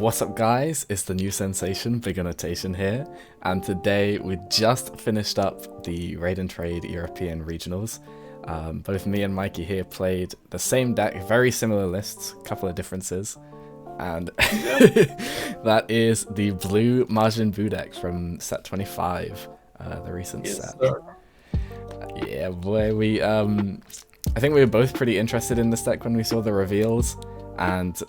What's up, guys? It's the new sensation, Big Annotation here, and today we just finished up the Raid and Trade European Regionals. Both me and Mikey here played the same deck, very similar lists, couple of differences, and that is the Blue Majin Buu deck from set 25, the recent set. Sir. Yeah, boy, I think we were both pretty interested in this deck when we saw the reveals, and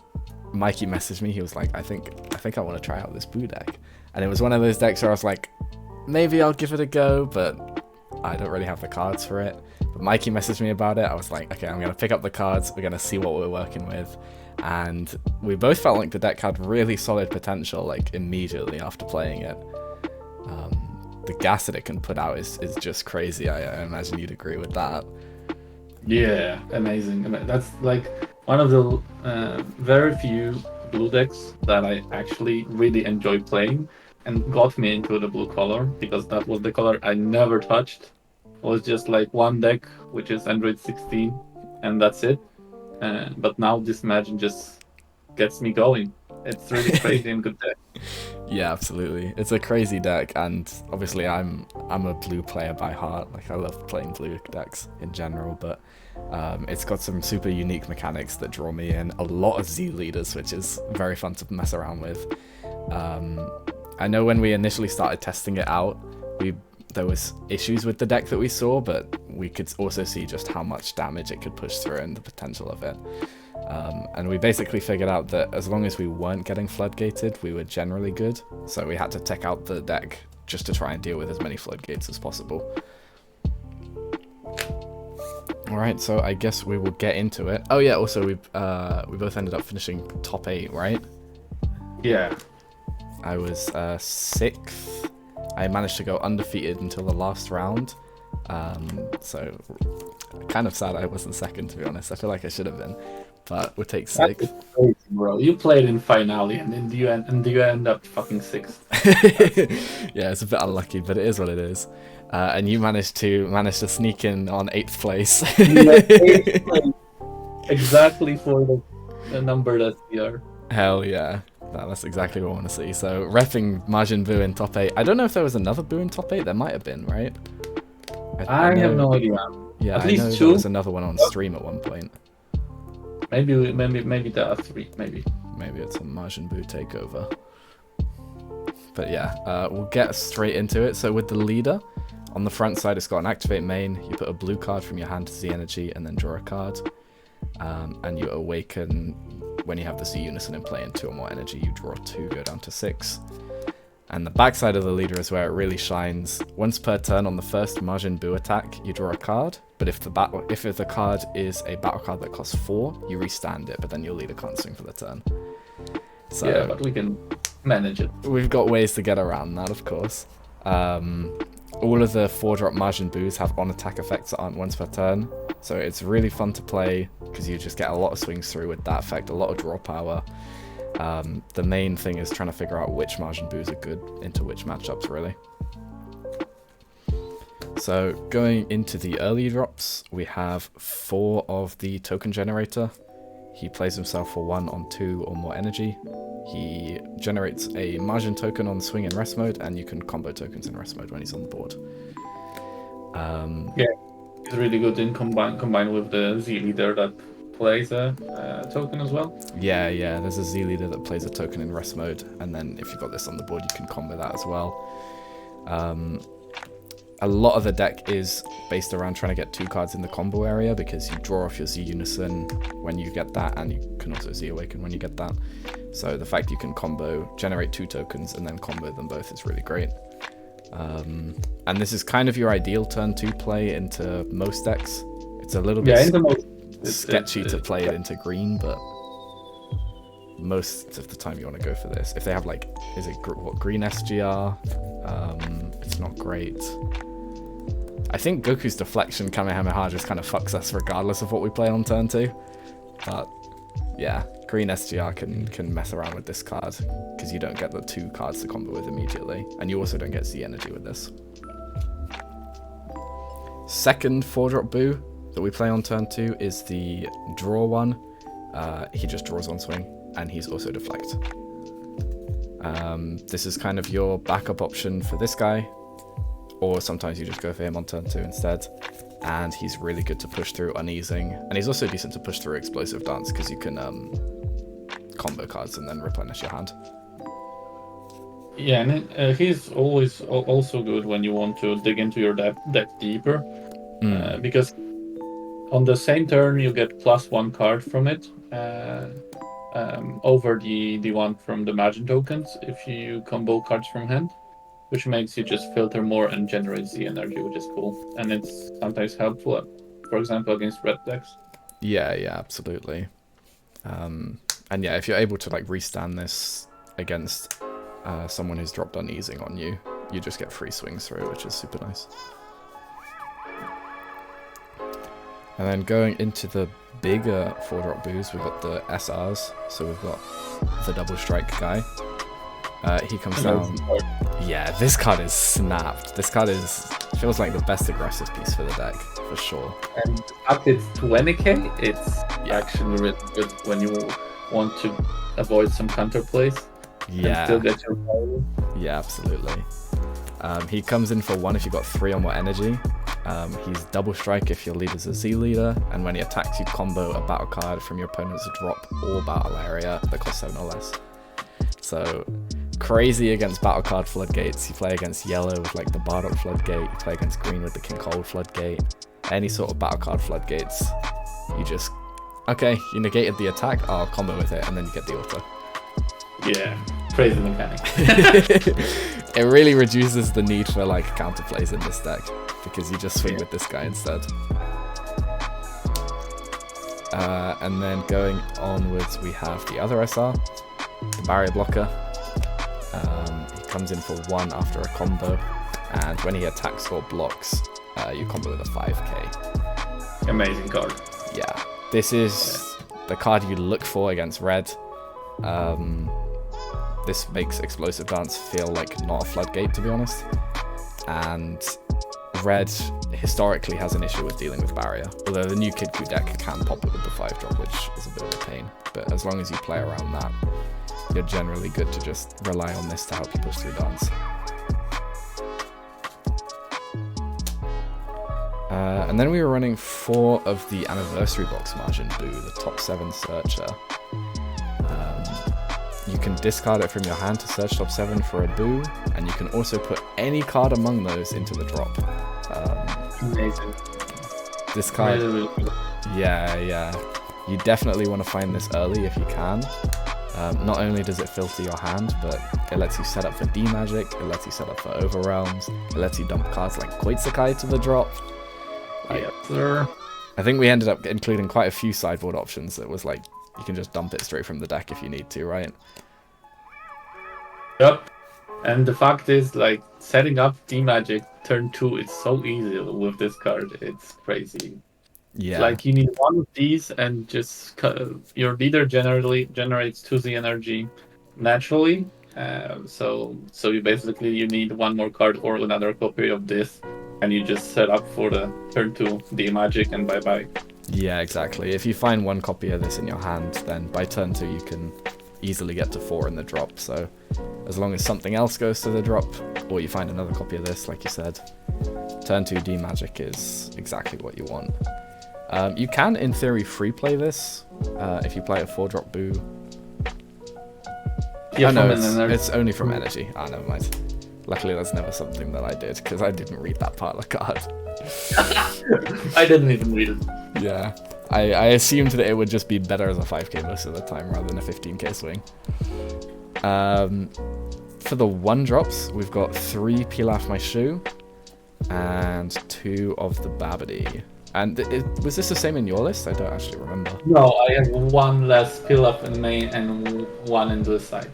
Mikey messaged me. He was like, I think I want to try out this Buu deck. And it was one of those decks where I was like, maybe I'll give it a go, but I don't really have the cards for it. But Mikey messaged me about it. I was like, okay, I'm going to pick up the cards. We're going to see what we're working with. And we both felt like the deck had really solid potential, like, immediately after playing it. The gas that it can put out is just crazy. I imagine you'd agree with that. Yeah, amazing. That's like one of the very few blue decks that I actually really enjoy playing and got me into the blue color, because that was the color I never touched. It was just like one deck, which is Android 16, and that's it. But now this Majin just gets me going. It's really crazy and good deck. Yeah, absolutely. It's a crazy deck, and obviously I'm a blue player by heart. Like, I love playing blue decks in general, but it's got some super unique mechanics that draw me in. A lot of Z leaders, which is very fun to mess around with. I know when we initially started testing it out, there was issues with the deck that we saw, but we could also see just how much damage it could push through and the potential of it. And we basically figured out that as long as we weren't getting floodgated, we were generally good. So we had to tech out the deck just to try and deal with as many floodgates as possible. Alright, so I guess we will get into it. Oh yeah, also we both ended up finishing top 8, right? Yeah. I was 6th. I managed to go undefeated until the last round. So kind of sad I wasn't second, to be honest. I feel like I should have been, but we'll take 6th. That's crazy, bro. You played in finale and then you end up fucking 6th. Yeah, it's a bit unlucky, but it is what it is. And you managed to sneak in on 8th place. Yeah, 8th place. Exactly for the number that we are. Hell yeah. That's exactly what I want to see. So, repping Majin Buu in top 8. I don't know if there was another Buu in top 8. There might have been, right? I have no idea. Yeah, At I least know 2. there was another one on stream at one point. Maybe there are 3. Maybe Maybe it's a Majin Buu takeover. But yeah, we'll get straight into it. So with the leader, on the front side, it's got an activate main. You put a blue card from your hand to Z energy and then draw a card. And you awaken when you have the Z unison in play and 2 or more energy. You draw 2, go down to 6. And the backside of the leader is where it really shines. Once per turn on the first Majin Buu attack, you draw a card. But if the card is a battle card that costs 4, you restand it, but then your leader can't swing for the turn. So yeah, but we can manage it. we've got ways to get around that, of course. All of the 4-drop Majin Buus have on-attack effects that aren't once per turn. So it's really fun to play, because you just get a lot of swings through with that effect, a lot of draw power. The main thing is trying to figure out which Majin Buus are good into which matchups, really. So going into the early drops, we have 4 of the token generator. He plays himself for 1 on 2 or more energy. He generates a Majin token on swing in rest mode, and you can combo tokens in rest mode when he's on the board. Yeah, it's really good in combined with the Z leader that plays a token as well. Yeah, there's a Z leader that plays a token in rest mode, and then if you've got this on the board, you can combo that as well. A lot of the deck is based around trying to get 2 cards in the combo area, because you draw off your Z unison when you get that, and you can also Z awaken when you get that. So the fact you can generate 2 tokens and then combo them both is really great. And this is kind of your ideal turn 2 play into most decks. It's a little bit sketchy to play it into green, but most of the time you want to go for this. If they have like, green SGR? It's not great. I think Goku's deflection Kamehameha just kind of fucks us regardless of what we play on turn 2. But yeah, green SGR can mess around with this card, because you don't get the 2 cards to combo with immediately, and you also don't get Z energy with this. Second 4-drop Buu that we play on turn 2 is the draw one. He just draws on swing, and he's also deflect. This is kind of your backup option for this guy, or sometimes you just go for him on turn 2 instead. And he's really good to push through uneasing, and he's also decent to push through explosive dance because you can combo cards and then replenish your hand. Yeah, and he's always also good when you want to dig into your deck deeper, because on the same turn you get +1 card from it over the one from the margin tokens if you combo cards from hand, which makes you just filter more and generates the energy, which is cool. And it's sometimes helpful, for example, against red decks. Yeah, absolutely. And yeah, if you're able to like restand this against someone who's dropped uneasing on you, you just get free swings through it, which is super nice. And then going into the bigger 4-drop boos, we've got the SRs. So we've got the double strike guy. He comes down. Yeah, this card is snapped. This card feels like the best aggressive piece for the deck, for sure. And up it's 20k, it's actually really good when you want to avoid some counterplays. Yeah. And still get your power. Yeah, absolutely. He comes in for 1 if you've got 3 or more energy. He's double strike if your leader's a Z leader, and when he attacks, you combo a battle card from your opponent's drop or battle area that costs 7 or less. So crazy against battle card floodgates. You play against yellow with like the Bardock floodgate. You play against green with the King Cold floodgate. Any sort of battle card floodgates, you just you negated the attack. I'll combo with it, and then you get the auto. Yeah, crazy mechanic. It really reduces the need for like counterplays in this deck because you just swing with this guy instead. And then going onwards, we have the other SR, the barrier blocker. He comes in for 1 after a combo, and when he attacks or blocks, you combo with a 5k. Amazing card. Yeah, this is the card you look for against red. This makes explosive dance feel like not a floodgate, to be honest. And red historically has an issue with dealing with barrier, although the new Kid Ku deck can pop it with the 5-drop, which is a bit of a pain. But as long as you play around that, you're generally good to just rely on this to help you push through dance. And then we were running 4 of the Anniversary Box Margin Buu, the top 7 searcher. You can discard it from your hand to search top 7 for a Buu, and you can also put any card among those into the drop. Amazing. This card, really good. Yeah. You definitely want to find this early if you can. Not only does it filter your hand, but it lets you set up for D-Magic, it lets you set up for Overwhelms, it lets you dump cards like Koitsukai to the drop. Yep, sir. I think we ended up including quite a few sideboard options that was like, you can just dump it straight from the deck if you need to, right? Yep. And the fact is, like, setting up D-Magic turn 2 is so easy with this card. It's crazy. Yeah. Like, you need 1 of these and just your leader generally generates 2Z energy naturally. So you basically you need 1 more card or another copy of this, and you just set up for the turn 2 D-Magic and bye-bye. Yeah, exactly. If you find 1 copy of this in your hand, then by turn 2 you can easily get to 4 in the drop. So as long as something else goes to the drop, or you find another copy of this, like you said, turn 2 D-Magic is exactly what you want. You can, in theory, free play this if you play a 4-drop Buu. Yeah, no, it's only from energy. Ah, never mind. Luckily, that's never something that I did, because I didn't read that part of the card. I didn't even read it. Yeah, I assumed that it would just be better as a 5k most of the time rather than a 15k swing. For the 1-drops, we've got 3 Peel Off My Shoe and 2 of the Babidi. And was this the same in your list? I don't actually remember. No, I have 1 less Peel Off in main and 1 in the side.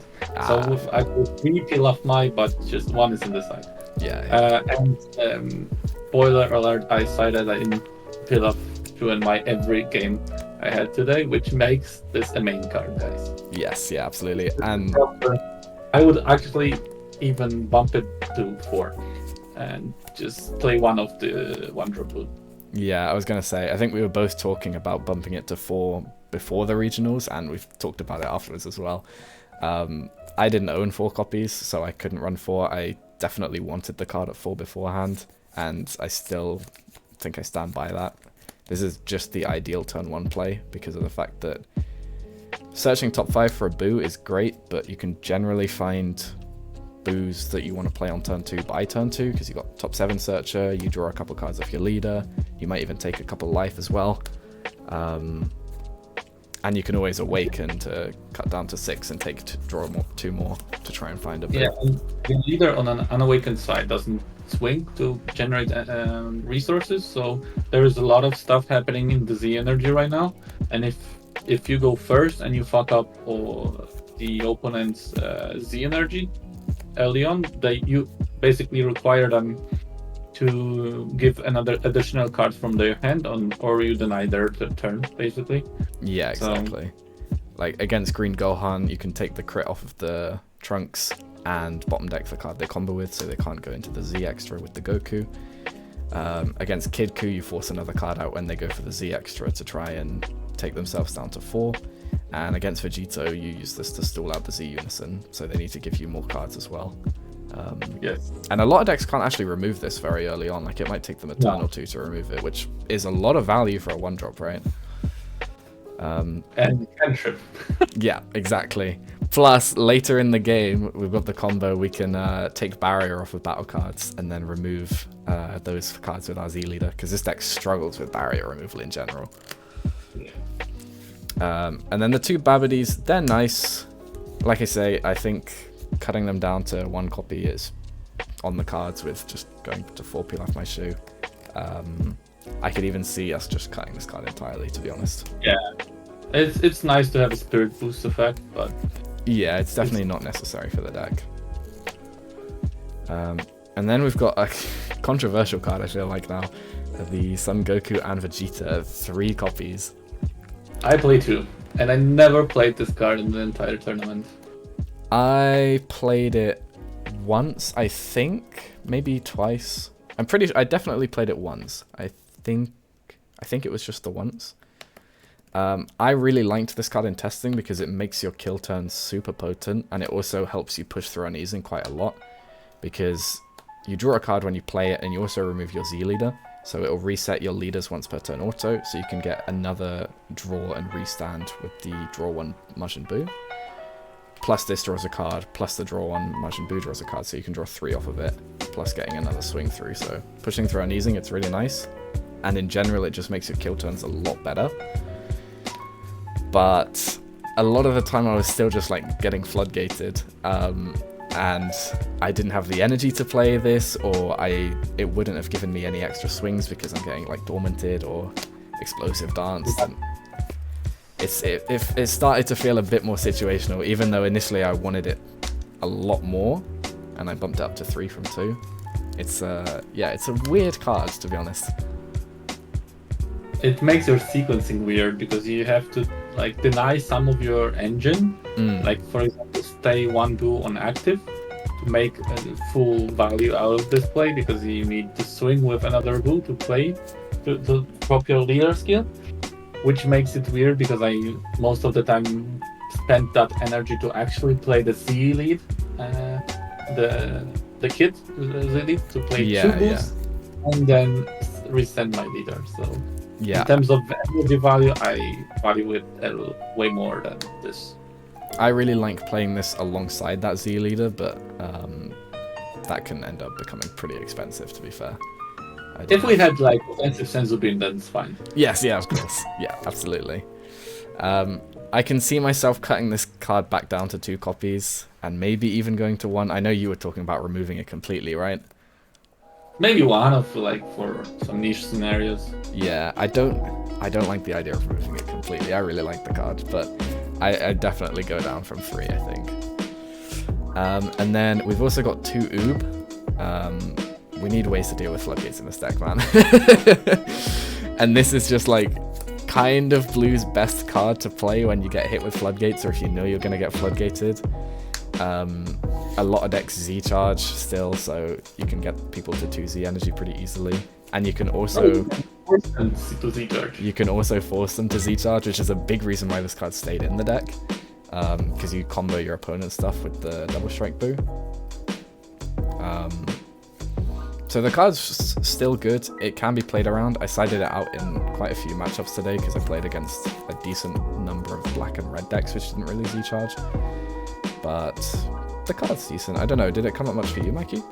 So I put 3 Peel Off my, but just 1 is in the side. Yeah. And spoiler alert, I decided I didn't Peel Off Shoe in my every game I had today, which makes this a main card, guys. Yes, yeah, absolutely. And I would actually even bump it to 4 and just play 1 of the 1-drop Buu. Yeah, I was going to say, I think we were both talking about bumping it to 4 before the regionals, and we've talked about it afterwards as well. I didn't own 4 copies, so I couldn't run 4. I definitely wanted the card at 4 beforehand, and I still think I stand by that. This is just the ideal turn 1 play because of the fact that searching top 5 for a Buu is great, but you can generally find Buus that you want to play on turn 2 by turn 2 because you got top 7 searcher, you draw a couple cards off your leader, you might even take a couple life as well. And you can always awaken to cut down to 6 and draw 2 more to try and find a Buu. Yeah, and the leader on an unawakened side doesn't swing to generate resources, so there is a lot of stuff happening in the Z energy right now. And if you go first and you fuck up or the opponent's Z energy early on, you basically require them to give another additional card from their hand or you deny their turn, basically. Yeah, exactly. So, like against Green Gohan, you can take the crit off of the Trunks and bottom deck the card they combo with, so they can't go into the Z extra with the Goku. Against Kid Ku, you force another card out when they go for the Z extra to try and take themselves down to 4. And against Vegito, you use this to stall out the Z Unison, so they need to give you more cards as well. Yes. And a lot of decks can't actually remove this very early on. Like, it might take them a turn or 2 to remove it, which is a lot of value for a 1-drop, right? And cantrip. Yeah, exactly. Plus, later in the game, we've got the combo. We can take barrier off of battle cards and then remove those cards with our Z leader, because this deck struggles with barrier removal in general. Yeah. And then the 2 Babidis, they're nice. Like I say, I think cutting them down to 1 copy is on the cards with just going to 4 peel off my shoe. I could even see us just cutting this card entirely, to be honest. Yeah, it's nice to have a spirit boost effect, but yeah, it's definitely not necessary for the deck. And then we've got a controversial card, I feel like now, the Son Goku and Vegeta, 3 copies. I play 2, and I never played this card in the entire tournament. I played it once, I think, maybe twice. I definitely played it once. I think it was just the once. I really liked this card in testing because it makes your kill turns super potent, and it also helps you push through uneasing quite a lot because you draw a card when you play it, and you also remove your Z leader, so it'll reset your leaders once per turn auto, so you can get another draw and restand with the draw 1 Majin Buu. Plus this draws a card, plus the draw 1 Majin Buu draws a card, so you can draw 3 off of it, plus getting another swing through. So pushing through uneasing, it's really nice. And in general, it just makes your kill turns a lot better. But a lot of the time I was still just like getting floodgated. And I didn't have the energy to play this, or it wouldn't have given me any extra swings because I'm getting like Dormanted or Explosive Danced. And it started to feel a bit more situational, even though initially I wanted it a lot more, and I bumped it up to 3 from 2. It's a weird card, to be honest. It makes your sequencing weird because you have to like deny some of your engine, like for example, stay 1 Buu on active to make a full value out of this play because you need to swing with another Buu to play to prop your leader skill. Which makes it weird because I most of the time spent that energy to actually play the Z lead, the kid Z lead to play 2 boosts, and then resend my leader. So in terms of energy value, I value it way more than this. I really like playing this alongside that Z leader, but that can end up becoming pretty expensive, to be fair. If we had like offensive Senzu Bean, then it's fine. Yes, yeah, of course. Yeah, absolutely. I can see myself cutting this card back down to 2 copies and maybe even going to 1. I know you were talking about removing it completely, right? Maybe 1 of like for some niche scenarios. Yeah, I don't like the idea of removing it completely. I really like the card, but I definitely go down from 3, I think. And then we've also got 2 Oob. We need ways to deal with floodgates in this deck, man. And this is just like kind of Blue's best card to play when you get hit with floodgates, or if you know you're going to get floodgated. A lot of decks Z-charge still, so you can get people to 2Z energy pretty easily. And you can also force them to Z-charge. You can also force them to Z-charge, which is a big reason why this card stayed in the deck. because you combo your opponent's stuff with the double strike Buu. So the card's still good. It can be played around. I sided it out in quite a few matchups today because I played against a decent number of black and red decks which didn't really Z-charge. But the card's decent. I don't know, did it come up much for you, Mikey?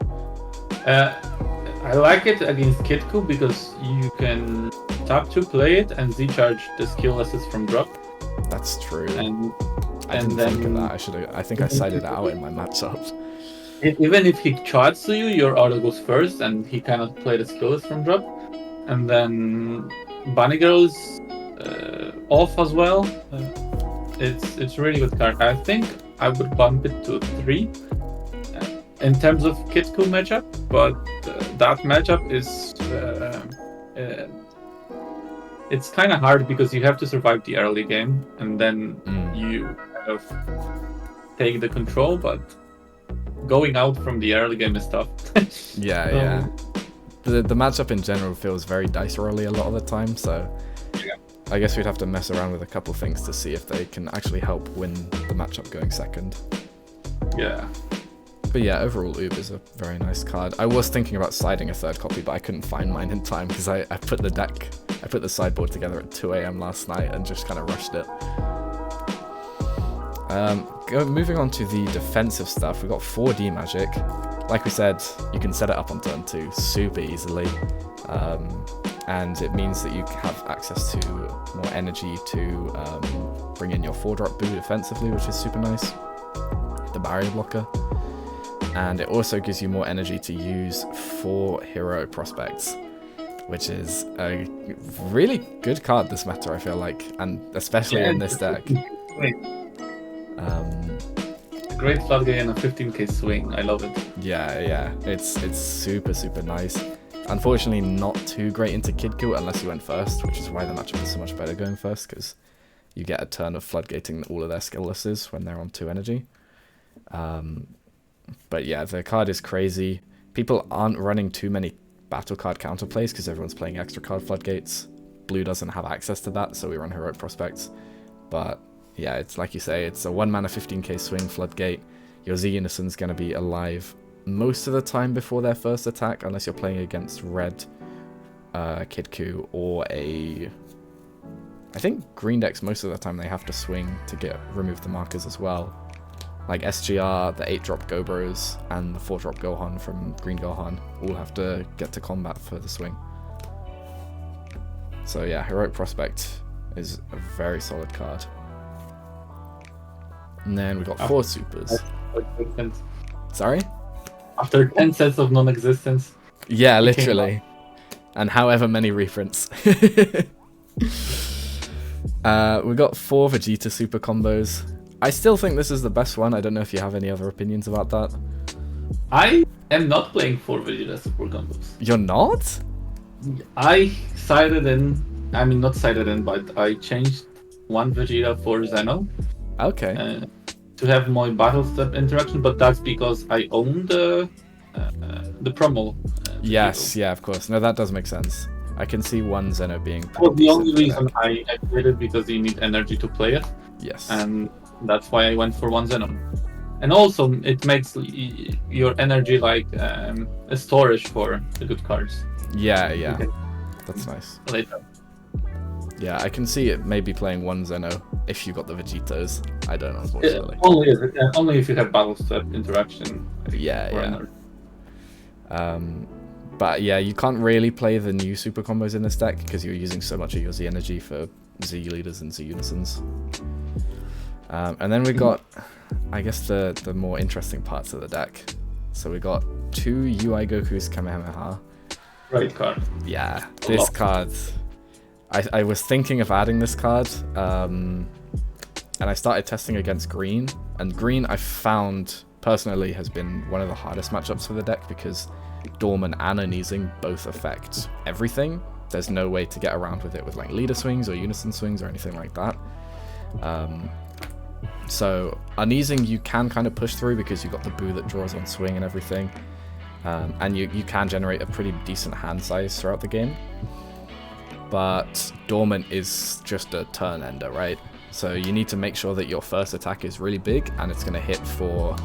I like it against Kitku because you can tap to play it and Z-charge the skill assist from drop. That's true. I And didn't then think of that. I think I sided it out in my matchups. even if he charges to you, your auto goes first, and he cannot play the skill list from drop. And then Bunny Girl's off as well. It's really good card. I think I would bump it to 3 in terms of Kitku matchup, but that matchup is it's kind of hard because you have to survive the early game, and then you kind of take the control, but going out from the early game is tough. Yeah. The matchup in general feels very dice rolly a lot of the time, so Yeah. I guess we'd have to mess around with a couple things to see if they can actually help win the matchup going second. Yeah. But yeah, overall Oob is a very nice card. I was thinking about siding a third copy, but I couldn't find mine in time because I put the sideboard together at 2 AM last night and just kind of rushed it. Moving on to the defensive stuff, we've got 4D magic. Like we said, you can set it up on turn 2 super easily, and it means that you have access to more energy to bring in your 4-drop Buu defensively, which is super nice, the barrier blocker. And it also gives you more energy to use for hero prospects, which is a really good card this meta, I feel like, and especially in this deck. Great floodgate and a 15k swing. I love it. Yeah, it's super nice. Unfortunately, not too great into Kitku unless you went first, which is why the matchup is so much better going first, because you get a turn of floodgating all of their skill lists when they're on 2 energy. But yeah, the card is crazy. People aren't running too many battle card counterplays because everyone's playing extra card floodgates. Blue doesn't have access to that, so we run heroic prospects. But yeah, it's like you say, it's a 1 mana 15k swing floodgate. Your Z Unison's going to be alive most of the time before their first attack, unless you're playing against red Kitku or I think green decks most of the time they have to swing to remove the markers as well. Like SGR, the 8-drop Gobros, and the 4-drop Gohan from Green Gohan all have to get to combat for the swing. So yeah, Heroic Prospect is a very solid card. And then we've got 4 supers. Sorry? After 10 sets of non-existence. Yeah, literally. And however many reprints. We got 4 Vegeta super combos. I still think this is the best one. I don't know if you have any other opinions about that. I am not playing 4 Vegeta super combos. You're not? I sided in, not sided in, but I changed 1 Vegeta for Zeno. Okay. To have more battle step interaction, but that's because I own the promo. Yes, yeah, of course. No, that does make sense. I can see 1 Zeno being pretty Well, the only decent reason I played it because you need energy to play it. Yes. And that's why I went for 1 Zeno. And also, it makes your energy like a storage for the good cards. Yeah. That's nice. Later. Yeah, I can see it maybe playing 1 Zeno if you got the Vegetos. I don't, unfortunately. Only if you have battle step interaction. Yeah. But yeah, you can't really play the new super combos in this deck because you're using so much of your Z energy for Z leaders and Z unisons. And then we got, I guess, the more interesting parts of the deck. So we got 2 UI Goku's Kamehameha. Right card. Yeah, this card. I was thinking of adding this card, and I started testing against green. And green, I found, personally, has been one of the hardest matchups for the deck because Dorman and Uneasing both affect everything. There's no way to get around with it with like leader swings or unison swings or anything like that. So Uneasing you can kind of push through because you've got the Buu that draws on swing and everything. And you can generate a pretty decent hand size throughout the game. But Dormant is just a turn ender, right? So you need to make sure that your first attack is really big and it's going to hit for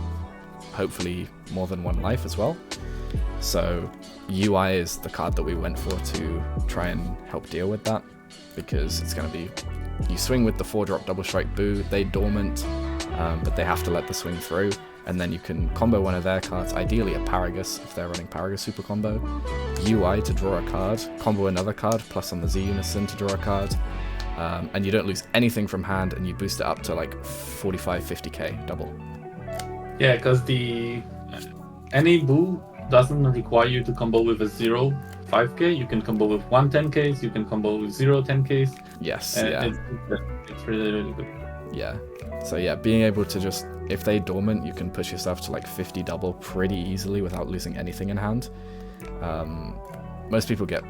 hopefully more than one life as well. So UI is the card that we went for to try and help deal with that, because it's going to be, you swing with the 4-drop double strike Buu, they dormant, but they have to let the swing through, and then you can combo one of their cards, ideally a Paragus if they're running Paragus super combo, UI to draw a card, combo another card, plus on the Z Unison to draw a card, and you don't lose anything from hand, and you boost it up to like 45-50k double. Yeah, because any Buu doesn't require you to combo with a 0 5k. You can combo with 1 10ks, you can combo with 0 10ks. Yes, yeah. It's really, really good. Yeah. So yeah, being able to just, if they dormant, you can push yourself to like 50 double pretty easily without losing anything in hand. Most people get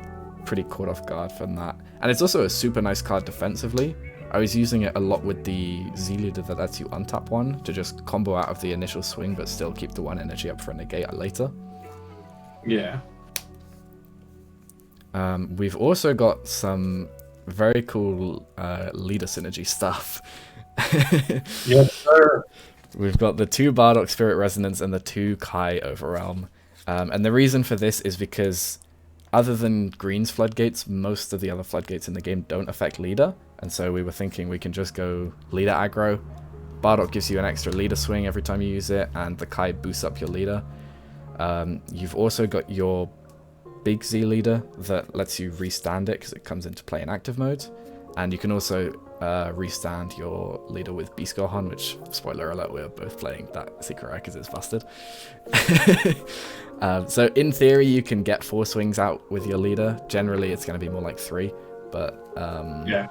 pretty caught off guard from that. And it's also a super nice card defensively. I was using it a lot with the Z leader that lets you untap one to just combo out of the initial swing but still keep the 1 energy up for a negate later. Yeah. We've also got some very cool leader synergy stuff. Yes, sir. We've got the 2 Bardock Spirit Resonance and the 2 Kai Overwhelm. And the reason for this is because other than Green's Floodgates, most of the other Floodgates in the game don't affect leader. And so we were thinking we can just go leader aggro. Bardock gives you an extra leader swing every time you use it, and the Kai boosts up your leader. You've also got your big Z leader that lets you restand it because it comes into play in active mode. And you can also restand your leader with Beast Gohan, which, spoiler alert, we're both playing that secret rare because it's busted. So in theory, you can get 4 swings out with your leader. Generally, it's going to be more like 3, but yeah,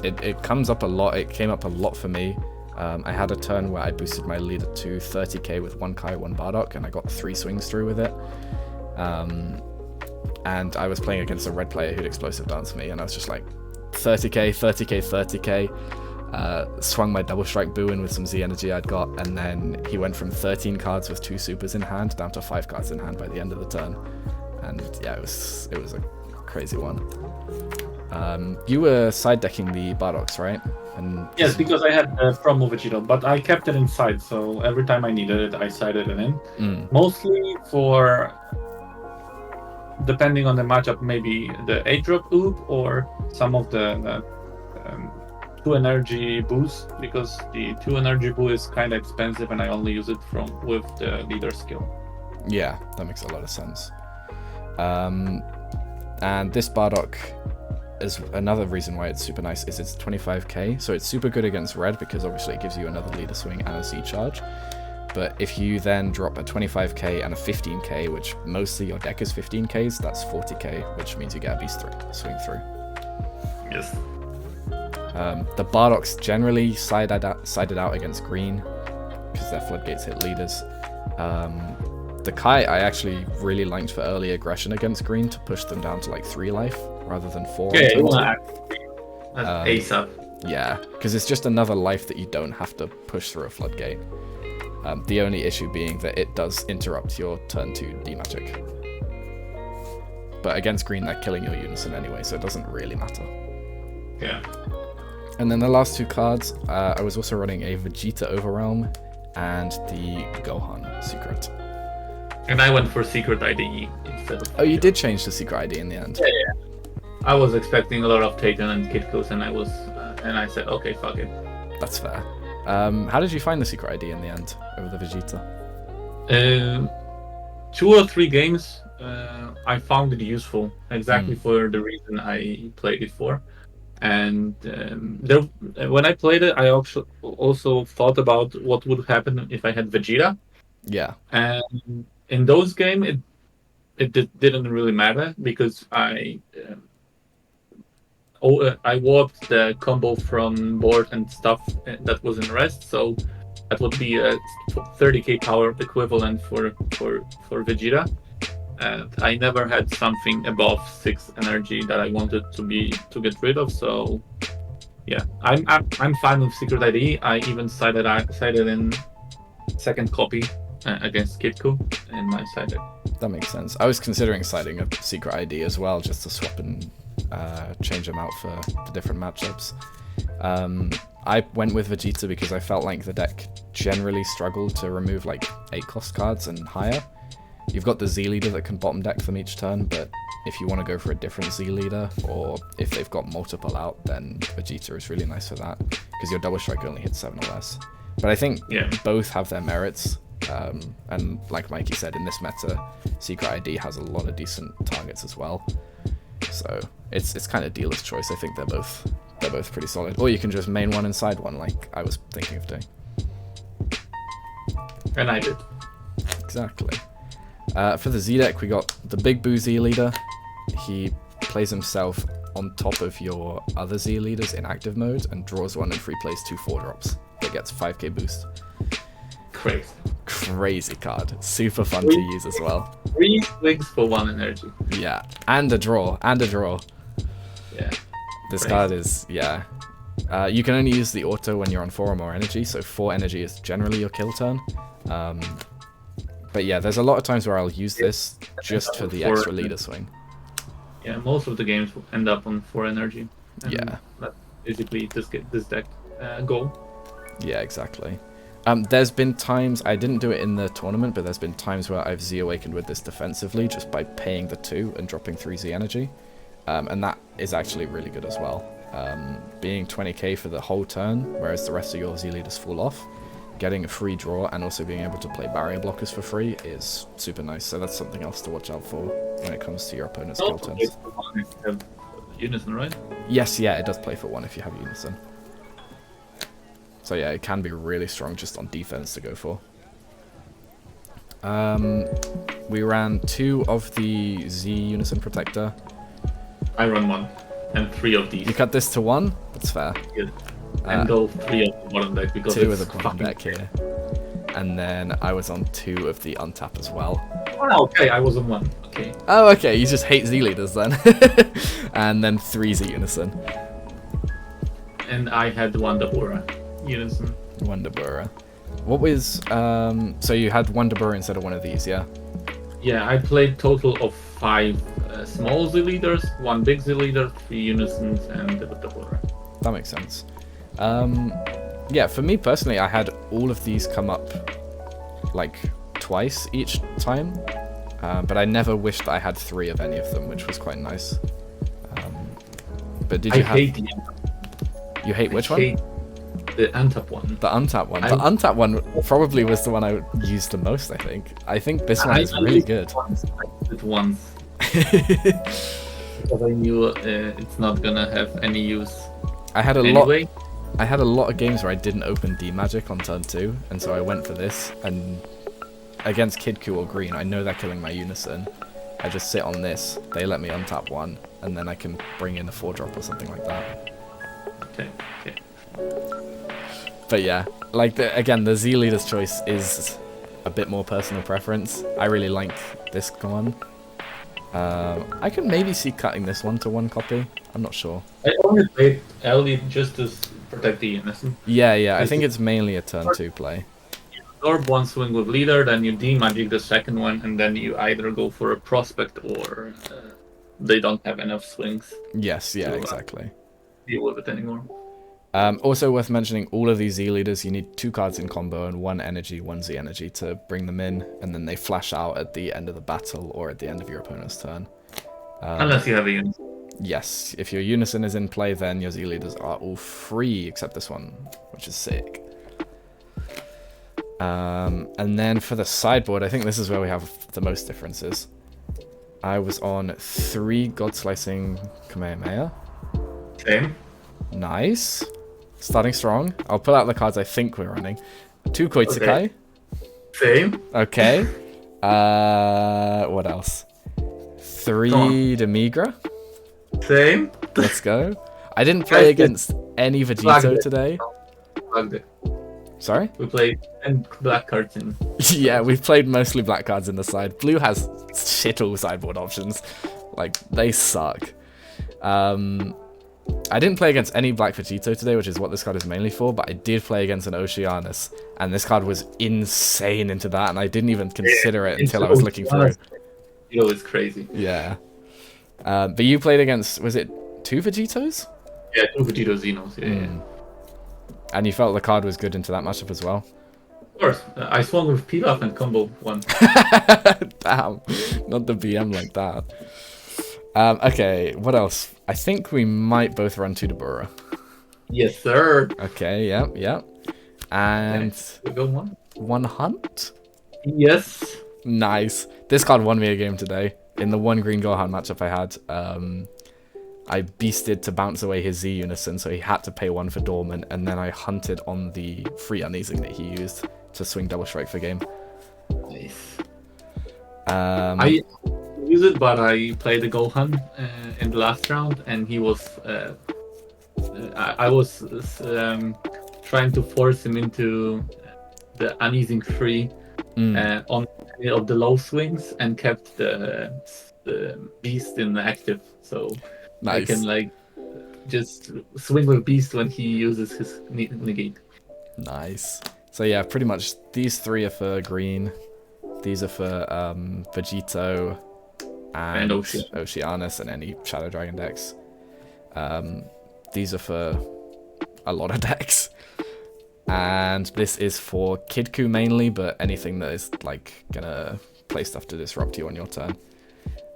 it comes up a lot. It came up a lot for me. I had a turn where I boosted my leader to 30k with 1 Kai, 1 Bardock, and I got 3 swings through with it. And I was playing against a red player who'd explosive dance me, and I was just like, 30k, 30k, 30k. Swung my double strike Buu in with some Z energy I'd got, and then he went from 13 cards with 2 supers in hand down to 5 cards in hand by the end of the turn. And yeah, it was a crazy one. You were side decking the Bardocks, right? And yes, because I had promo Vegito, but I kept it inside, so every time I needed it, I sided it in. Mostly for, depending on the matchup, maybe the 8-drop Oop or some of the 2 energy boost, because the 2 energy boo is kind of expensive and I only use it with the leader skill. Yeah, that makes a lot of sense. And this Bardock is another reason why it's super nice, is it's 25k, so it's super good against red because obviously it gives you another leader swing and a Z charge. But if you then drop a 25k and a 15k, which mostly your deck is 15ks, that's 40k, which means you get a beast swing through. Yes. The Bardocks generally sided out against green because their floodgates hit leaders. The Kai I actually really liked for early aggression against green to push them down to like 3 life rather than 4. Yeah, you want to ace up. Yeah, because it's just another life that you don't have to push through a floodgate. The only issue being that it does interrupt your turn 2 D-Magic. But against green, they're killing your Unison anyway, so it doesn't really matter. Yeah. And then the last 2 cards, I was also running a Vegeta Overwhelm and the Gohan Secret. And I went for Secret ID instead of... Oh, you did change the Secret ID in the end? Yeah. I was expecting a lot of Taken and Kitkus, and I said, okay, fuck it. That's fair. How did you find the Secret ID in the end over the Vegeta? 2 or 3 games, I found it useful, exactly for the reason I played it for. And when I played it, I also thought about what would happen if I had Vegeta. Yeah. And in those games, it didn't really matter because I warped the combo from board and stuff that was in rest, so that would be a 30k power equivalent for Vegeta. And I never had something above 6 energy that I wanted to get rid of, so yeah, I'm fine with Secret ID. I even sided in second copy against Kitku in my side deck. That makes sense. I was considering siding a Secret ID as well, just to swap and change them out for the different matchups. I went with Vegeta because I felt like the deck generally struggled to remove like 8 cost cards and higher. You've got the Z leader that can bottom deck them each turn, but if you want to go for a different Z leader, or if they've got multiple out, then Vegeta is really nice for that, because your double strike only hits 7 or less. But I think both have their merits, and like Mikey said, in this meta, Secret ID has a lot of decent targets as well. So it's kind of dealer's choice. I think they're both pretty solid. Or you can just main one and side one, like I was thinking of doing. And I did. Exactly. For the Z deck, we got the Big Buu Z leader. He plays himself on top of your other Z leaders in active mode and draws one and free plays 2 4-drops. That gets 5k boost. Crazy card. Super fun to use as well. 3 swings for 1 energy. Yeah, and a draw. Yeah. This card is, yeah. You can only use the auto when you're on 4 or more energy, so 4 energy is generally your kill turn. But yeah, there's a lot of times where I'll use this just for the extra leader swing. Yeah, most of the games will end up on 4 energy. And yeah. That's basically this deck goal. Yeah, exactly. There's been times, I didn't do it in the tournament, but there's been times where I've Z awakened with this defensively just by paying the 2 and dropping 3 Z energy. And that is actually really good as well. Being 20k for the whole turn, whereas the rest of your Z leaders fall off, getting a free draw and also being able to play barrier blockers for free is super nice. So that's something else to watch out for when it comes to your opponent's kill turns. If you have Unison, right? Yes, yeah, it does play for 1 if you have Unison. So yeah, it can be really strong just on defense to go for. We ran 2 of the Z Unison Protector. I run 1 and 3 of these. You cut this to 1? That's fair. Good. And go 3 of the bottom deck because 2 of the bottom deck here. And then I was on 2 of the untap as well. Oh, okay, I was on 1. Okay. Oh, okay, you just hate Z leaders then. And then 3 Z Unison. And I had 1 Dabura Unison. 1 Dabura. What was, so you had 1 Dabura instead of one of these, yeah? Yeah, I played total of 5 small Z leaders, 1 big Z leader, 3 Unisons, and the Dabura. That makes sense. Yeah, for me personally, I had all of these come up like twice each time, but I never wished I had 3 of any of them, which was quite nice. But did you You hate which one? The untap one. The untap one. The untap one probably was the one I used the most, I think. I think this one is really good. I did it once. Because I knew it's not gonna have any use. I had a lot of games where I didn't open D Magic on turn 2, and so I went for this. And against Kidku or Green, I know they're killing my Unison. I just sit on this, they let me untap 1, and then I can bring in a 4-drop or something like that. Okay. But yeah, like again, the Z leader's choice is a bit more personal preference. I really like this one. I can maybe see cutting this one to 1 copy. I'm not sure. I only played Ellie just to protect the Unison. Yeah, I think it's mainly a turn 2 play. You absorb 1 swing with leader, then you D-magic the second one, and then you either go for a prospect or they don't have enough swings. Yes, yeah, exactly. Deal with it anymore. Also worth mentioning, all of these Z leaders, you need 2 cards in combo and 1 energy, 1 Z energy to bring them in, and then they flash out at the end of the battle or at the end of your opponent's turn. Unless you have a Unison. Yes, if your Unison is in play, then your Z leaders are all free, except this one, which is sick. And then for the sideboard, I think this is where we have the most differences. I was on 3 God Slicing Kamehameha. Same. Nice. Starting strong. I'll pull out the cards I think we're running. 2 Koitsukai. Okay. Same. Okay. What else? 3 Demigra. Same. Let's go. I didn't play against any Vegito today. Sorry? We played and black cards in. Yeah, we've played mostly black cards in the side. Blue has shit all sideboard options. Like, they suck. I didn't play against any black Vegito today, which is what this card is mainly for, but I did play against an Oceanus, and this card was insane into that, and I didn't even consider it until I was looking through. It's crazy. Yeah. But you played against, was it 2 Vegitos? Yeah, two Vegito Xenos. Yeah. And you felt the card was good into that matchup as well? Of course. I swung with Pilaf and combo one. Damn, not the BM like that. Okay, what else? I think we might both run to Dabura. Yes, sir. Okay, yep. And we go one hunt? Yes. Nice. This card won me a game today. In the one green Gohan matchup I had, I beasted to bounce away his Z Unison, so he had to pay one for Dormant, and then I hunted on the free uneasing that he used to swing double strike for game. Nice. I use it, but I played the Gohan in the last round, and he was. I was trying to force him into the uneasing free on any of the low swings, and kept the beast in active, so nice. I can just swing with beast when he uses his negate. Nice. So yeah, pretty much these three are for green. These are for Vegito and Oceanus and any Shadow Dragon decks. These are for a lot of decks. And this is for Kidku mainly, but anything that is gonna play stuff to disrupt you on your turn.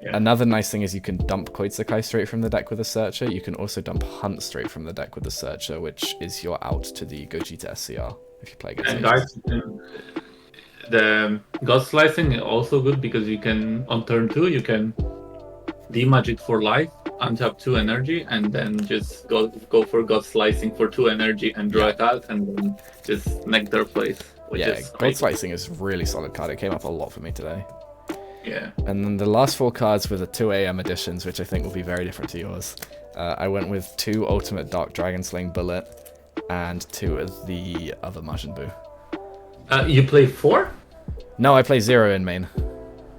Yeah. Another nice thing is you can dump Koitsukai straight from the deck with a Searcher. You can also dump Hunt straight from the deck with a Searcher, which is your out to the Gogeta SCR if you play against it. And guys, the God Slicing is also good because you can, on turn 2, you can demagic for life, untap 2 energy, and then just go for God Slicing for 2 energy and draw it out, and then just make their place. Yeah, God Slicing is a really solid card. It came up a lot for me today. Yeah. And then the last 4 cards were the 2 AM editions, which I think will be very different to yours. I went with 2 Ultimate Dark Dragon Slaying Bullet and 2 of the other Majin Buu. You play 4? No, I play 0 in main.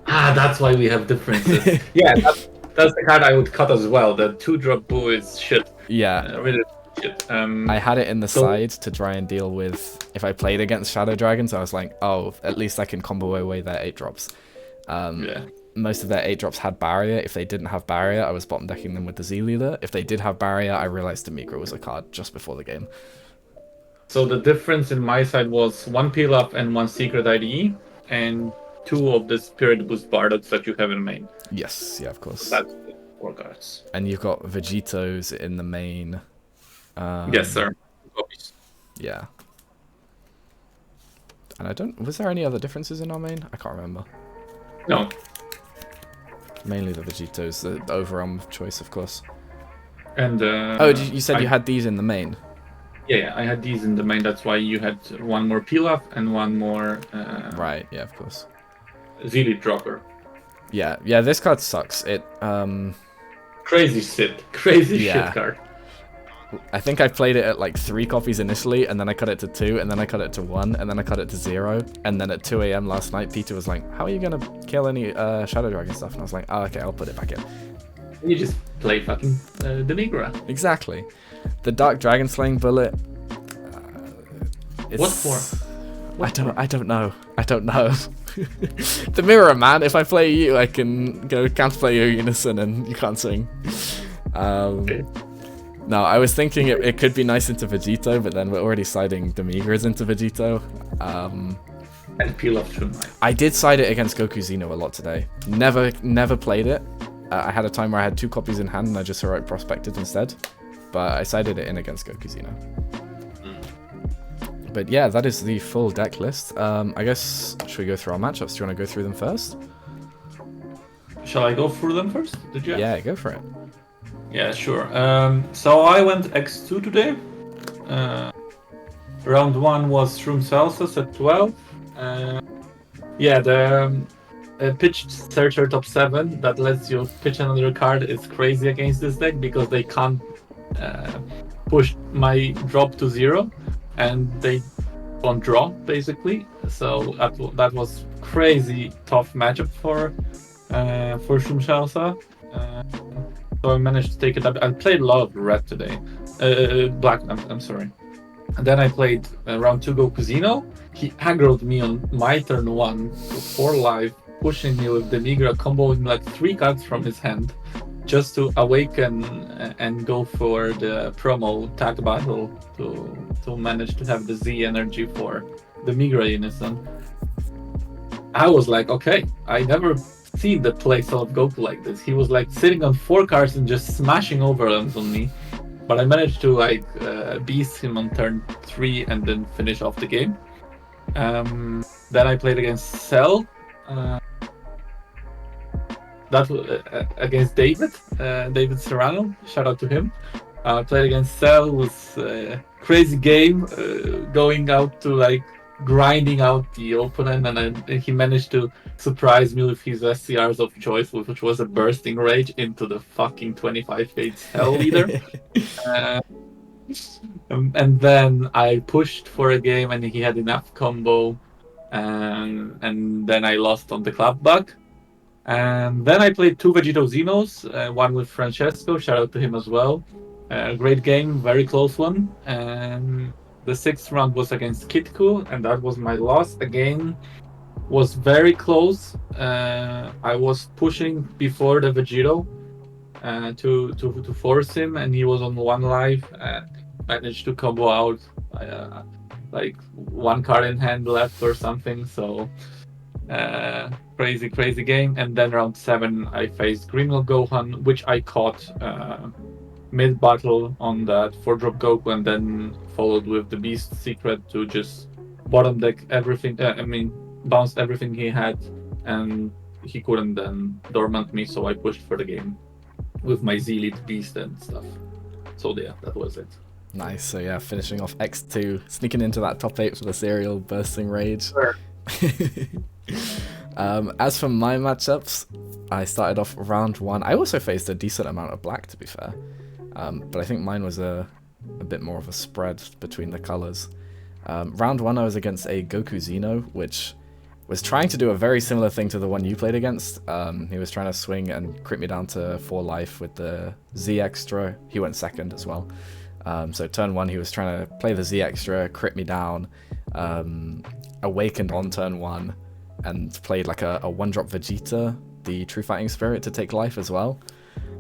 Ah, that's why we have differences. Yeah, that's the card I would cut as well. The 2-drop Buu is shit. Yeah. Really shit. I had it in the side to try and deal with if I played against Shadow Dragons. I was like, oh, at least I can combo away their 8-drops. Most of their 8-drops had barrier. If they didn't have barrier, I was bottom decking them with the Z Leader. If they did have barrier, I realized Demigra was a card just before the game. So the difference in my side was 1 peel up and 1 secret IDE, and 2 of the Spirit Boost Bardocks that you have in main. Yes, yeah, of course. That's 4 cards. And you've got Vegetos in the main. Yes, sir. Copies. Yeah. And was there any other differences in our main? I can't remember. No. Mainly the Vegetos, the overarm choice, of course. And you said you had these in the main? Yeah, I had these in the main. That's why you had 1 more peel up and 1 more. Right. Yeah, of course. Zealot dropper. Yeah. This card sucks. It. Crazy shit card. I think I played it at 3 copies initially, and then I cut it to 2, and then I cut it to 1, and then I cut it to 0, and then at 2 AM last night, Peter was like, "How are you gonna kill any Shadow Dragon stuff?" And I was like, "Oh, okay, I'll put it back in." You just play fucking Demigra. Exactly. The Dark Dragon Slaying Bullet. What for? I don't know. The mirror, man. If I play you, I can go counterplay your Unison, and you can't swing. Okay. No, I was thinking it could be nice into Vegito, but then we're already siding Demigras into Vegito. And peel off too. I did side it against Goku Xeno a lot today. Never played it. I had a time where I had 2 copies in hand and I just heroic prospected instead. But I sided it in against Goku Xeno. But yeah, that is the full deck list. I guess, should we go through our matchups? Do you want to go through them first? Shall I go through them first? Did you? Yeah, go for it. Yeah, sure. So I went X2 today. Round 1 was Shroom Celsius at 12. The pitched Searcher top 7 that lets you pitch another card is crazy against this deck because they can't push my drop to 0 and they won't draw basically. So that was crazy tough matchup for Shroom Celsius. So I managed to take it up. I played a lot of red today. Black, I'm sorry. And then I played round 2 Goku Xeno. He aggroed me on my turn 1 to 4 life, pushing me with Demigra, comboing 3 cards from his hand. just to awaken and go for the promo tag battle to manage to have the Z energy for the Migra Unison. I was like, okay, I never seen the playstyle of Goku like this. He was like sitting on 4 cards and just smashing over them on me. But I managed to like beast him on turn 3 and then finish off the game. Then I played against Cell. That was against David Serrano. Shout out to him. Played against Cell. Was a crazy game, going out to like grinding out the opponent, and then he managed to surprise me with his SCRs of choice, which was a bursting rage into the fucking 25 Fates Hell leader. And then I pushed for a game, and he had enough combo, and then I lost on the club bug. And then I played 2 Vegito Xenos, one with Francesco, shout out to him as well. Great game, very close one. And the 6th round was against Kitku, and that was my loss. Again, was very close. I was pushing before the Vegito to force him, and he was on 1 life. Managed to combo out like 1 card in hand left or something. So crazy game. And then round 7 I faced Grimlock Gohan, which I caught mid battle on that 4-drop Goku, and then followed with the Beast Secret to just bottom deck everything. Bounced everything he had, and he couldn't then dormant me, so I pushed for the game with my Z-Elite Beast and stuff. So yeah, that was it. Nice. So yeah, finishing off X2, sneaking into that top 8 for the serial bursting rage. Sure. As for my matchups, I started off round 1. I also faced a decent amount of black, to be fair, but I think mine was a bit more of a spread between the colors. Round 1 I was against a Goku Xeno, which was trying to do a very similar thing to the one you played against. He was trying to swing and crit me down to 4 life with the Z extra. He went second as well. So turn 1 he was trying to play the Z extra, crit me down, awakened on turn 1, and played like a 1-drop Vegeta, the True Fighting Spirit, to take life as well.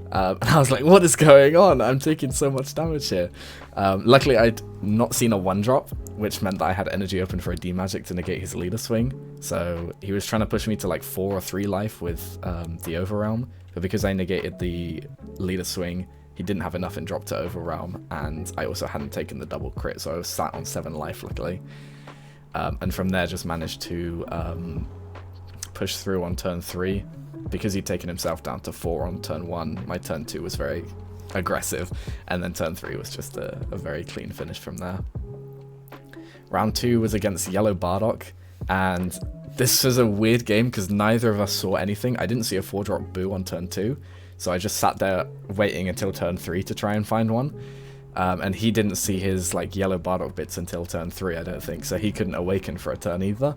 And I was like, what is going on? I'm taking so much damage here. Luckily, I'd not seen a 1-drop, which meant that I had energy open for a D-Magic to negate his leader swing. So he was trying to push me to like 4 or 3 life with the Overrealm. But because I negated the leader swing, he didn't have enough in drop to Overrealm. And I also hadn't taken the double crit, so I was sat on 7 life, luckily. And from there, just managed to push through on turn 3. Because he'd taken himself down to 4 on turn 1, my turn 2 was very aggressive, and then turn 3 was just a very clean finish from there. Round 2 was against Yellow Bardock, and this was a weird game because neither of us saw anything. I didn't see a 4-drop Buu on turn 2, so I just sat there waiting until turn 3 to try and find one. And he didn't see his like Yellow Bardock bits until turn 3, I don't think, so he couldn't awaken for a turn either.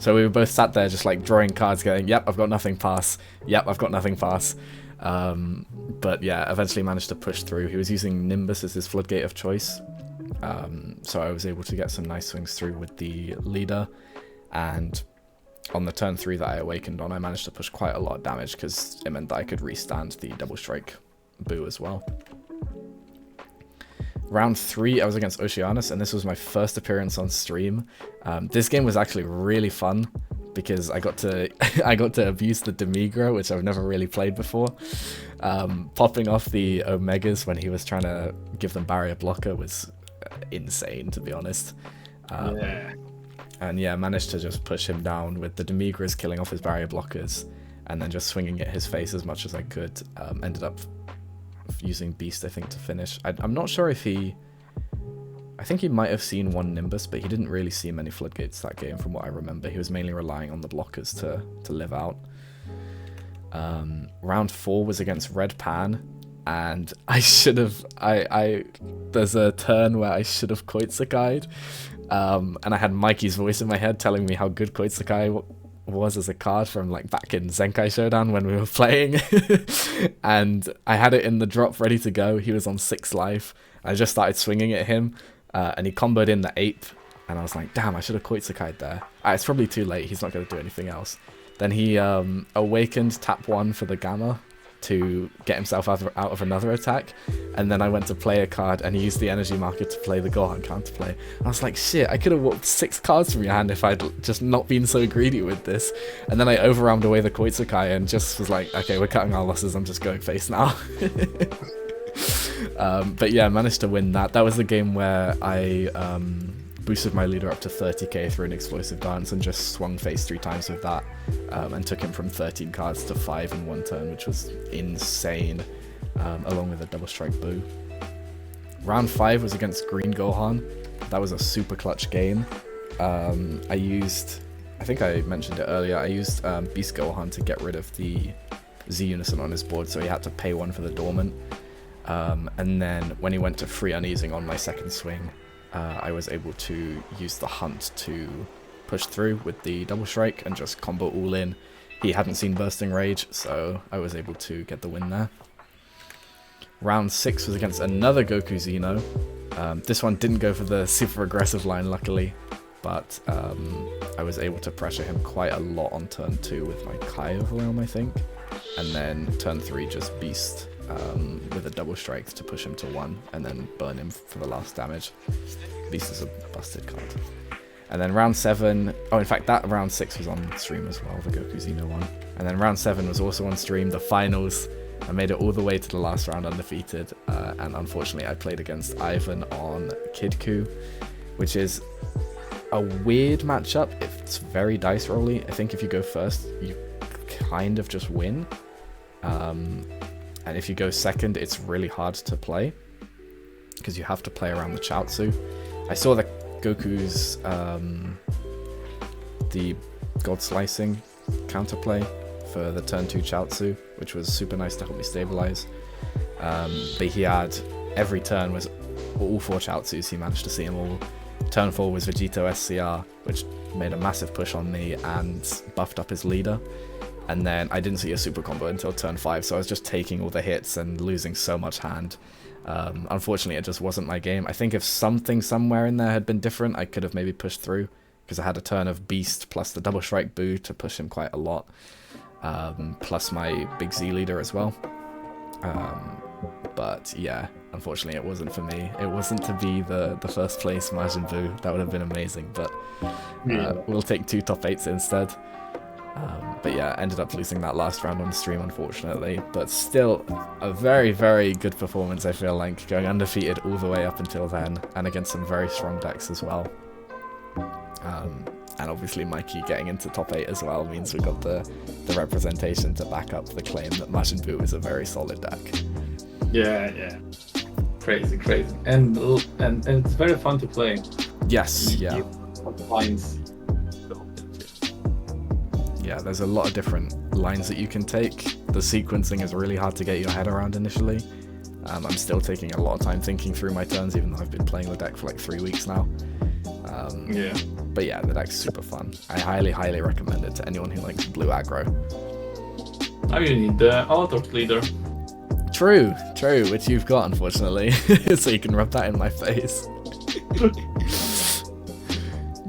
So we were both sat there just like drawing cards going, yep, I've got nothing, pass. Yep, I've got nothing, pass. But yeah, eventually managed to push through. He was using Nimbus as his floodgate of choice. So I was able to get some nice swings through with the leader. And on the turn 3 that I awakened on, I managed to push quite a lot of damage because it meant that I could restand the double strike Buu as well. Round 3, I was against Oceanus, and this was my first appearance on stream. This game was actually really fun because I got to I got to abuse the Demigra, which I've never really played before. Popping off the Omegas when he was trying to give them barrier blocker was insane, to be honest. And yeah, managed to just push him down with the Demigras killing off his barrier blockers, and then just swinging at his face as much as I could. Ended up using Beast, I think, to finish. I'm not sure if I think he might have seen 1 Nimbus, but he didn't really see many floodgates that game from what I remember. He was mainly relying on the blockers to live out. Round 4 was against Red Pan, and I should have... there's a turn where I should have Koitsukai'd, and I had Mikey's voice in my head telling me how good Koitsukai was as a card from like back in Zenkai Showdown when we were playing. And I had it in the drop ready to go. He was on 6 life. I just started swinging at him, and he comboed in the 8th, and I was like, damn, I should have Koitsukai'd there. It's probably too late, he's not going to do anything else. Then he awakened tap 1 for the Gamma, to get himself out of another attack, and then I went to play a card and he used the energy marker to play the Gohan counterplay. I was like, shit, I could have walked 6 cards from your hand if I'd just not been so greedy with this. And then I overwhelmed away the Koitsukai and just was like, okay, we're cutting our losses, I'm just going face now. But yeah, I managed to win that. That was the game where I boosted my leader up to 30k through an explosive dance and just swung face 3 times with that, and took him from 13 cards to 5 in 1 turn, which was insane, along with a double strike Buu. Round 5 was against Green Gohan. That was a super clutch game. I think I mentioned it earlier, I used Beast Gohan to get rid of the Z Unison on his board, so he had to pay 1 for the Dormant. And then when he went to free uneasing on my second swing, I was able to use the Hunt to push through with the double strike and just combo all in. He hadn't seen Bursting Rage, so I was able to get the win there. Round 6 was against another Goku Xeno. This one didn't go for the super aggressive line, luckily, but I was able to pressure him quite a lot on turn 2 with my Kai Overwhelm, I think. And then turn 3 just Beast with a double strike to push him to 1 and then burn him for the last damage. Beast is a busted card. And then round 7, oh, in fact, that round 6 was on stream as well, the Goku Xeno one. And then round 7 was also on stream, the finals. I made it all the way to the last round undefeated, and unfortunately I played against Ivan on Kid-Ku, which is a weird matchup. It's very dice rolly. I think if you go first, you kind of just win. And if you go second, it's really hard to play because you have to play around the Chaozu. I saw that Goku's the God Slicing counterplay for the turn 2 Chaozu, which was super nice to help me stabilize. But he had every turn was all 4 Chaozus, he managed to see them all. Turn 4 was Vegito SCR, which made a massive push on me and buffed up his leader. And then I didn't see a super combo until turn 5, so I was just taking all the hits and losing so much hand. Unfortunately, it just wasn't my game. I think if something somewhere in there had been different, I could have maybe pushed through, because I had a turn of Beast plus the double strike Buu to push him quite a lot, plus my big Z leader as well. But yeah, unfortunately it wasn't for me. It wasn't to be the first place Majin Buu. That would have been amazing, but we'll take 2 top 8s instead. But yeah, ended up losing that last round on stream, unfortunately. But still, a very, very good performance, I feel like, going undefeated all the way up until then, and against some very strong decks as well. And obviously Mikey getting into top 8 as well means we got the representation to back up the claim that Majin Buu is a very solid deck. Yeah. Crazy. And it's very fun to play. Yes, yeah. Lines. Yeah, there's a lot of different lines that you can take. The sequencing is really hard to get your head around initially. I'm still taking a lot of time thinking through my turns, even though I've been playing the deck for like 3 weeks now. Yeah. But yeah, the deck's super fun. I highly, highly recommend it to anyone who likes blue aggro. Now you need the auto leader. True, which you've got, unfortunately. So you can rub that in my face.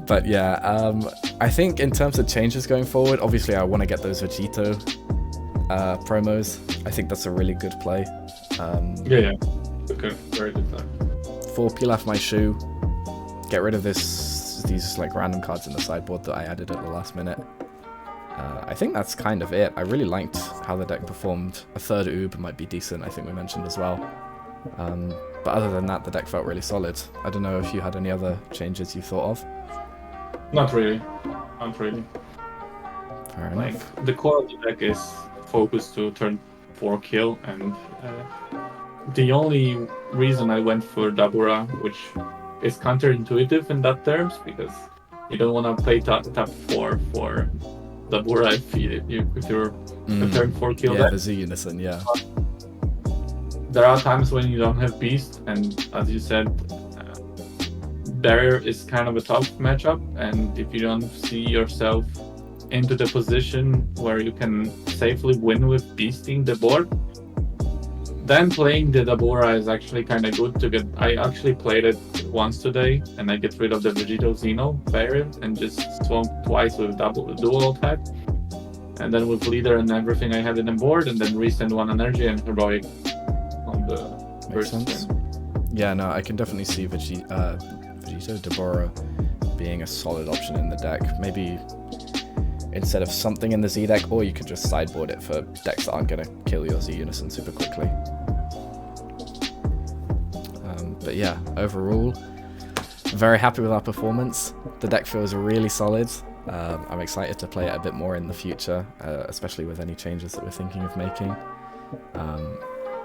But yeah, I think in terms of changes going forward, obviously I want to get those Vegito promos. I think that's a really good play. Yeah. Okay, very good play. 4 Pilaf my shoe. Get rid of these like random cards in the sideboard that I added at the last minute. I think that's kind of it. I really liked how the deck performed. A 3rd Oob might be decent, I think we mentioned as well. But other than that, the deck felt really solid. I don't know if you had any other changes you thought of. Not really. Fair enough. Like, the core of the deck is focused to turn 4 kill, and the only reason I went for Dabura, which is counterintuitive in that terms, because you don't want to play tap 4 for Dabura if you're a turn 4 kill yeah, deck. the Z Unison, yeah. There are times when you don't have Beast, and as you said, Barrier is kind of a tough matchup, and if you don't see yourself into the position where you can safely win with beasting the board, then playing the Dabura is actually kind of good to get. I actually played it once today, and I get rid of the Vegito Xeno variant and just swung twice with dual attack. and then with leader and everything I had it on board, and then resend 1 energy and heroic on the Makes first sense. turn. Yeah, no, I can definitely see Vegito, Deborah being a solid option in the deck. Maybe instead of something in the Z deck, or you could just sideboard it for decks that aren't going to kill your Z Unison super quickly. But yeah, overall, very happy with our performance. The deck feels really solid. I'm excited to play it a bit more in the future, especially with any changes that we're thinking of making.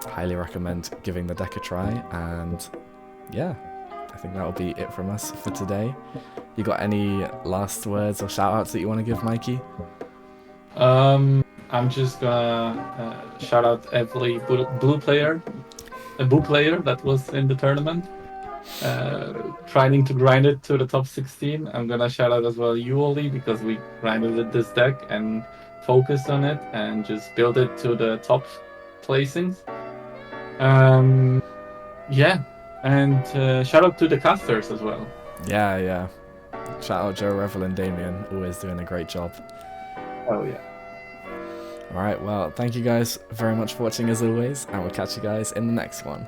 Highly recommend giving the deck a try, and yeah, I think that'll be it from us for today. You got any last words or shout outs that you want to give, Mikey? I'm just gonna shout out every blue player that was in the tournament, trying to grind it to the top 16. I'm gonna shout out as well you, Oli, because we grinded this deck and focused on it and just built it to the top placings. Yeah, and shout out to the casters as well. Yeah. Shout out Joe, Revel, and Damien, always doing a great job. Oh yeah. Alright, well, thank you guys very much for watching as always, and we'll catch you guys in the next one.